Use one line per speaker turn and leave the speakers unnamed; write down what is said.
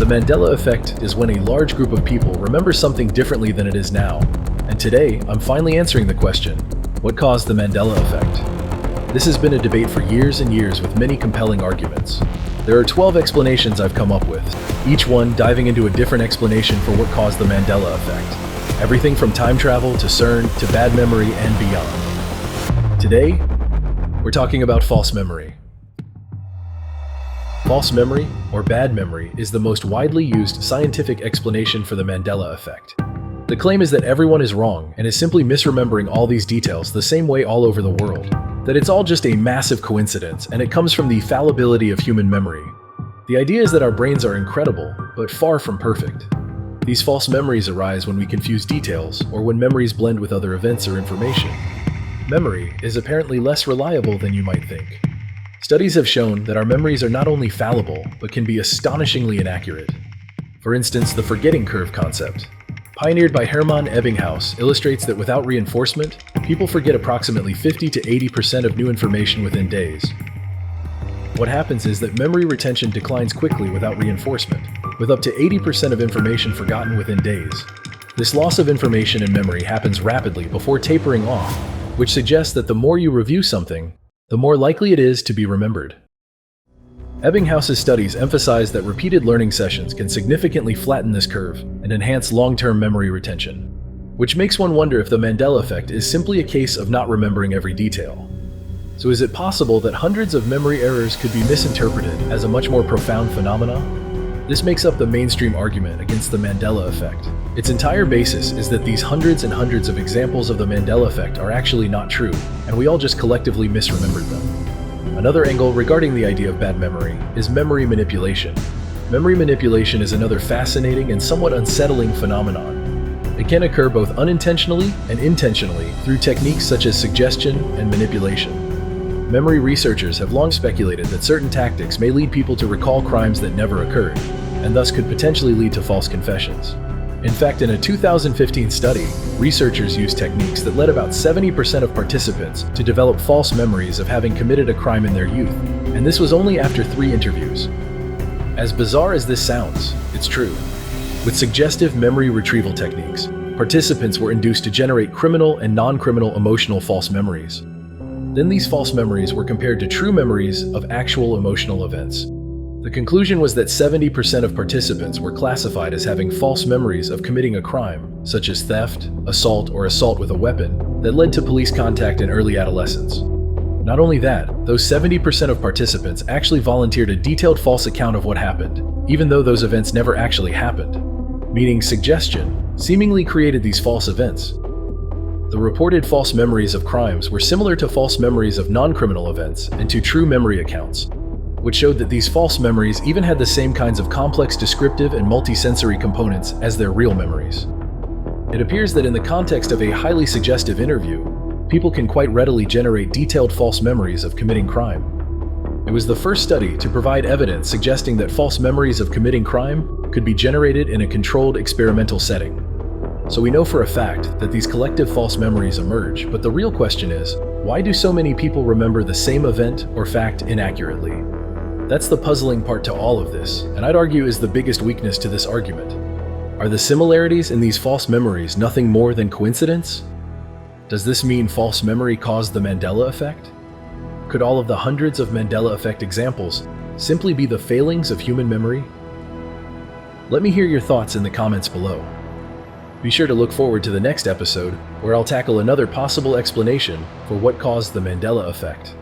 The Mandela Effect is when a large group of people remember something differently than it is now. And today, I'm finally answering the question, what caused the Mandela Effect? This has been a debate for years and years with many compelling arguments. There are 12 explanations I've come up with, each one diving into a different explanation for what caused the Mandela Effect. Everything from time travel to CERN to bad memory and beyond. Today, we're talking about false memory. False memory, or bad memory, is the most widely used scientific explanation for the Mandela Effect. The claim is that everyone is wrong and is simply misremembering all these details the same way all over the world, that it's all just a massive coincidence and it comes from the fallibility of human memory. The idea is that our brains are incredible, but far from perfect. These false memories arise when we confuse details or when memories blend with other events or information. Memory is apparently less reliable than you might think. Studies have shown that our memories are not only fallible, but can be astonishingly inaccurate. For instance, the forgetting curve concept, pioneered by Hermann Ebbinghaus, illustrates that without reinforcement, people forget approximately 50 to 80% of new information within days. What happens is that memory retention declines quickly without reinforcement, with up to 80% of information forgotten within days. This loss of information and memory happens rapidly before tapering off, which suggests that the more you review something, the more likely it is to be remembered. Ebbinghaus's studies emphasize that repeated learning sessions can significantly flatten this curve and enhance long-term memory retention, which makes one wonder if the Mandela Effect is simply a case of not remembering every detail. So is it possible that hundreds of memory errors could be misinterpreted as a much more profound phenomenon? This makes up the mainstream argument against the Mandela Effect. Its entire basis is that these hundreds and hundreds of examples of the Mandela Effect are actually not true, and we all just collectively misremembered them. Another angle regarding the idea of bad memory is memory manipulation. Memory manipulation is another fascinating and somewhat unsettling phenomenon. It can occur both unintentionally and intentionally through techniques such as suggestion and manipulation. Memory researchers have long speculated that certain tactics may lead people to recall crimes that never occurred, and thus could potentially lead to false confessions. In fact, in a 2015 study, researchers used techniques that led about 70% of participants to develop false memories of having committed a crime in their youth, and this was only after 3 interviews. As bizarre as this sounds, it's true. With suggestive memory retrieval techniques, participants were induced to generate criminal and non-criminal emotional false memories. Then these false memories were compared to true memories of actual emotional events. The conclusion was that 70% of participants were classified as having false memories of committing a crime, such as theft, assault, or assault with a weapon, that led to police contact in early adolescence. Not only that, those 70% of participants actually volunteered a detailed false account of what happened, even though those events never actually happened. Meaning suggestion seemingly created these false events. The reported false memories of crimes were similar to false memories of non-criminal events and to true memory accounts, which showed that these false memories even had the same kinds of complex descriptive and multisensory components as their real memories. It appears that in the context of a highly suggestive interview, people can quite readily generate detailed false memories of committing crime. It was the first study to provide evidence suggesting that false memories of committing crime could be generated in a controlled experimental setting. So we know for a fact that these collective false memories emerge, but the real question is, why do so many people remember the same event or fact inaccurately? That's the puzzling part to all of this, and I'd argue is the biggest weakness to this argument. Are the similarities in these false memories nothing more than coincidence? Does this mean false memory caused the Mandela Effect? Could all of the hundreds of Mandela Effect examples simply be the failings of human memory? Let me hear your thoughts in the comments below. Be sure to look forward to the next episode, where I'll tackle another possible explanation for what caused the Mandela Effect.